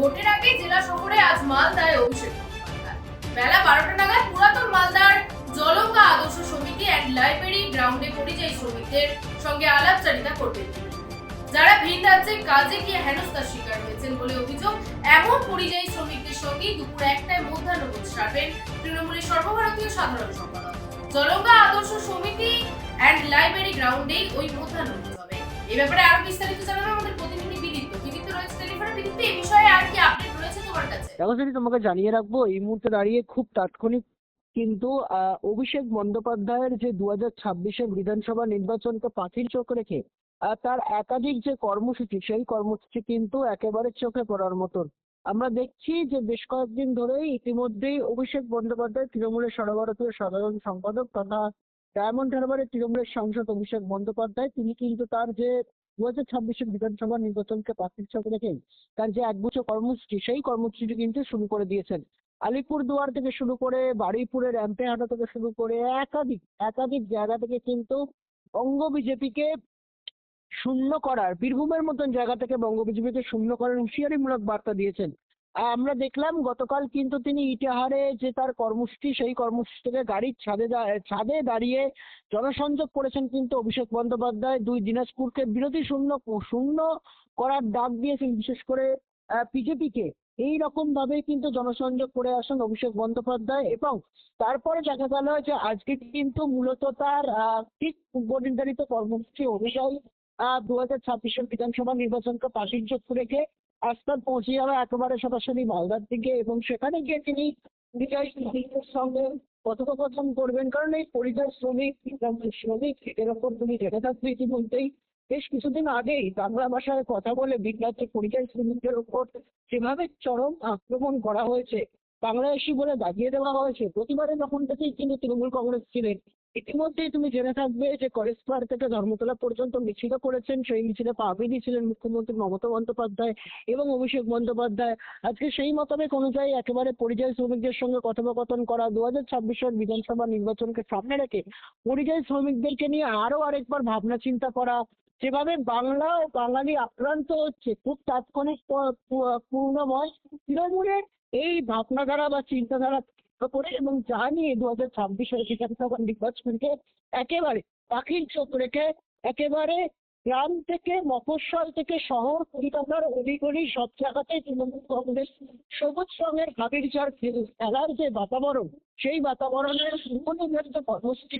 ভোটের আগে জেলা শহরে আজ মালদায় অভিষেক বন্দ্যোপাধ্যায়। বেলা 12টা নাগাদ পুরাতন মালদার জলঙ্গা আদর্শ সমিতি অ্যান্ড লাইব্রেরি গ্রাউন্ডে পরিযায়ী শ্রমিকদের সঙ্গে আলাপচারিতা করবেন তিনি, যারা ভিন রাজ্যে কাজে গিয়ে হেনস্থার শিকার হয়েছেন বলে অভিযোগ। এমন পরিযায়ী শ্রমিকদের সঙ্গে দুপুর 1টায় মধ্যাহ্নভোজ সারবেন তৃণমূলের সর্বভারতীয় সাধারণ সম্পাদক। জলঙ্গা আদর্শ সমিতি অ্যান্ড লাইব্রেরি গ্রাউন্ডে ওই মধ্যাহ্নভোজ হবে। এই ব্যাপারে আরো বিস্তারিত জানাবেন আমাদের প্রতিনিধি বিদিত রয়েছে টেলিফোনে। বিদিত, এই বিষয়ে আর কি আপডেট রয়েছে তোমার কাছে? দেখো, সেটি তোমাকে জানিয়ে রাখবো এই মুহূর্তে দাঁড়িয়ে খুব তাৎক্ষণিক কিন্তু অভিষেক বন্দ্যোপাধ্যায়ের যে 2026-এর বিধানসভা নির্বাচনকে পাখির চোখ রেখে তার একাধিক যে কর্মসূচি, সেই কর্মসূচি কিন্তু একেবারে চোখে পড়ার মতন। আমরা দেখছি যে বেশ কয়েকদিন ধরেই ইতিমধ্যেই অভিষেক বন্দ্যোপাধ্যায় তৃণমূলের সর্বভারতীয় সাধারণ সম্পাদক তথা ডায়মন্ড হারবারের তৃণমূলের সাংসদ অভিষেক বন্দ্যোপাধ্যায় তিনি কিন্তু তার যে 2026-এর বিধানসভা নির্বাচনকে পাখির চোখ রেখে তার যে একগুচ্ছ কর্মসূচি, সেই কর্মসূচি কিন্তু শুরু করে দিয়েছেন। আলিপুরদুয়ার থেকে শুরু করে বারুইপুরের র্যাম্পেহাটা থেকে শুরু করে একাধিক জায়গা থেকে কিন্তু বঙ্গ বিজেপিকে শূন্য করার, বীরভূমের মতন জায়গা থেকে বঙ্গ বিজেপিকে শূন্য করার হুঁশিয়ারিমূলক বার্তা দিয়েছেন। আমরা দেখলাম গতকাল কিন্তু তিনি ইটাহারে যে তার কর্মসূচি, সেই কর্মসূচি থেকে গাড়ির ছাদে দাঁড়িয়ে জনসংযোগ করেছেন কিন্তু অভিষেক বন্দ্যোপাধ্যায়। দুই দিনাজপুরকে বিরোধী শূন্য করার ডাক দিয়েছেন, বিশেষ করে বিজেপিকে। এই রকম ভাবে কিন্তু জনসংযোগ করে আসেন অভিষেক বন্দ্যোপাধ্যায়। এবং তারপরে দেখা গেল যে আজকে কিন্তু মূলত তার ঠিক পূর্ব নির্ধারিত কর্মসূচি অনুযায়ী 2026-এর বিধানসভা নির্বাচনকে পাখির চোখ রেখে আজকাল পৌঁছে যাবে একেবারে সরাসরি মালদার দিকে, এবং সেখানে গিয়ে তিনি পরিযায়ী শ্রমিকদের সঙ্গে কথোপকথন করবেন। কারণ এই পরিযায়ী শ্রমিক এর ওপর তুমি জেনে থাকবে ইতিমধ্যেই বেশ কিছুদিন আগেই বাংলা ভাষায় কথা বলে বিরাজ্যে পরিযায়ী শ্রমিকদের ওপর যেভাবে চরম আক্রমণ করা হয়েছে, বাংলাদেশি বলে দাগিয়ে দেওয়া হয়েছে, প্রতিবারে তখন থেকেই কিন্তু তৃণমূল কংগ্রেস ছিলেন। ইতিমধ্যেই তুমি জেনে থাকবে যে কলেজপাড় থেকে ধর্মতলা পর্যন্ত মিছিল করেছেন। সেই মিছিলে পা মিলিয়েছিলেন মুখ্যমন্ত্রী মমতা বন্দ্যোপাধ্যায় এবং অভিষেক বন্দ্যোপাধ্যায়। আজকে সেই মোতাবেক অনুযায়ী একেবারে পরিযায়ী শ্রমিকদের সঙ্গে কথোপকথন করা, 2026-এর বিধানসভা নির্বাচনকে সামনে রেখে পরিযায়ী শ্রমিকদেরকে নিয়ে আরো আরেকবার ভাবনা চিন্তা করা। যেভাবে বাংলা ও বাঙালি আক্রান্ত হচ্ছে, খুব তাৎক্ষণিক পূর্ণময় তৃণমূলের এই ভাবনাধারা বা চিন্তাধারা করে এবং যা নিয়ে 2026-এর বিধানসভা নির্বাচনকে একেবারে পাখির চোখ রেখে একেবারে গ্রাম থেকে মফস্বল থেকে শহর, কলকাতার অলিগলি সব জায়গাতেই তৃণমূল কংগ্রেস সবুজ রঙের গাভীর খেলার যে বাতাবরণ, সেই বাতাবরণের সুনির্ধারিত কর্মসূচি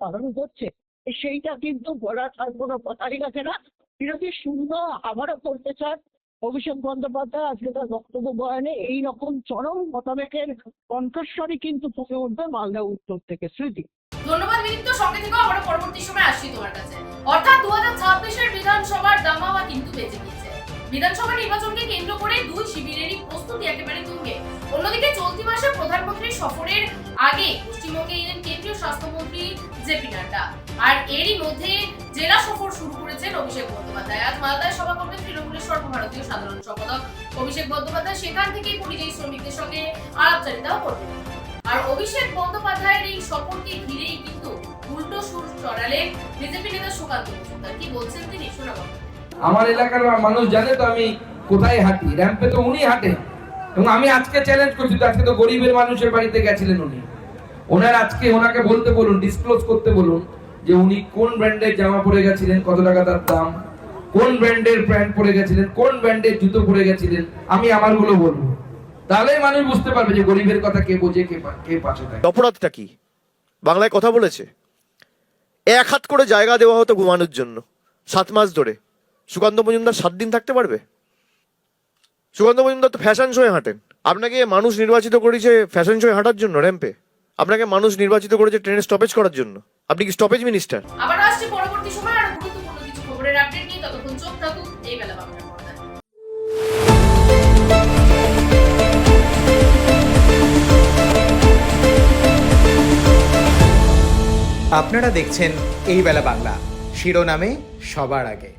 পালন করছে, সেইটা কিন্তু বলার আর কোনো কথাই রাখে না। বিরোধী শূন্য আবারও করতে চান অভিষেক বন্দ্যোপাধ্যায়। আজকে তার বক্তব্য বয়ানে এইরকম চরম মতাবেগের কণ্ঠস্বরই কিন্তু ফুটে উঠবে মালদা উত্তর থেকে। স্মৃতি, ধন্যবাদ বিদিত। সঙ্গে থেকেও আমরা পরবর্তী সময় আসছি তোমার কাছে। অর্থাৎ 2026-এর বিধানসভার দামামা কিন্তু বেজে গিয়েছে। বিধানসভা নির্বাচনকে কেন্দ্র করে দুই শিবিরেরই প্রস্তুতি একেবারে তুঙ্গে। অন্যদিকে চলতি মাসে প্রধানমন্ত্রীর সফরের আগে পশ্চিমবঙ্গে এলেন কেন্দ্রীয় স্বাস্থ্যমন্ত্রী জেপি নাড্ডা। আর এরই মধ্যে জেলা সফর শুরু করেছেন অভিষেক বন্দ্যোপাধ্যায়। আজ মালদায় সভা করবেন তৃণমূলের সর্বভারতীয় সাধারণ সম্পাদক অভিষেক বন্দ্যোপাধ্যায়। সেখান থেকেই পরিযায়ী শ্রমিকদের সঙ্গে আলাপচারিতাও করবেন। আর অভিষেক বন্দ্যোপাধ্যায়ের এই সফরকে ঘিরেই কিন্তু উল্টো সুর চড়ালেন বিজেপি নেতা সুকান্ত মজুমদার। কি বলছেন তিনি, শোনাবো। আমার এলাকার মানুষ জানে তো আমি কোথায় হাঁটি, র্যাম্পে তো উনি হাঁটেন। এবং আমি আজকে চ্যালেঞ্জ করছি, আজকে তো গরিবের মানুষের বাড়িতে গেছিলেন উনি। আজকে ওনাকে বলতে বলুন, ডিসক্লোজ করতে বলুন যে উনি কোন ব্র্যান্ডের জামা পরে গেছিলেন, কত টাকা তার দাম, কোন ব্র্যান্ডের প্যান্ট পরে গেছিলেন, কোন ব্র্যান্ডের জুতো পরে গেছিলেন। আমি আমারগুলো বলবো, তাহলে মানুষ বুঝতে পারবে যে গরিবের কথা কে বোঝে, কে পাশে থাকে। অপরাধটা কি? বাংলায় কথা বলেছে, 1 হাত করে জায়গা দেওয়া হতো ঘুমানোর জন্য 7 মাস ধরে। সুকান্ত মজুমদার 7 দিন থাকতে পারবে? সুকান্ত মজুমদার তো ফ্যাশন শোয়ে হাঁটেন। আপনাকে মানুষ নির্বাচিত করেছে ফ্যাশন শোয়ে হাঁটার জন্য র্যাম্পে? আপনাকে মানুষ নির্বাচিত করেছে ট্রেনে স্টপেজ করার জন্য? আপনি কি স্টপেজ মিনিস্টার? আবার আসছে পরবর্তী সময় আর গুরুত্বপূর্ণ কিছু খবরের আপডেট নিয়ে। ততক্ষণ চোখ থাকুন এই বেলা বাংলা পর্দায়। আপনারা দেখছেন এই বেলা বাংলা, শিরোনামে সবার আগে।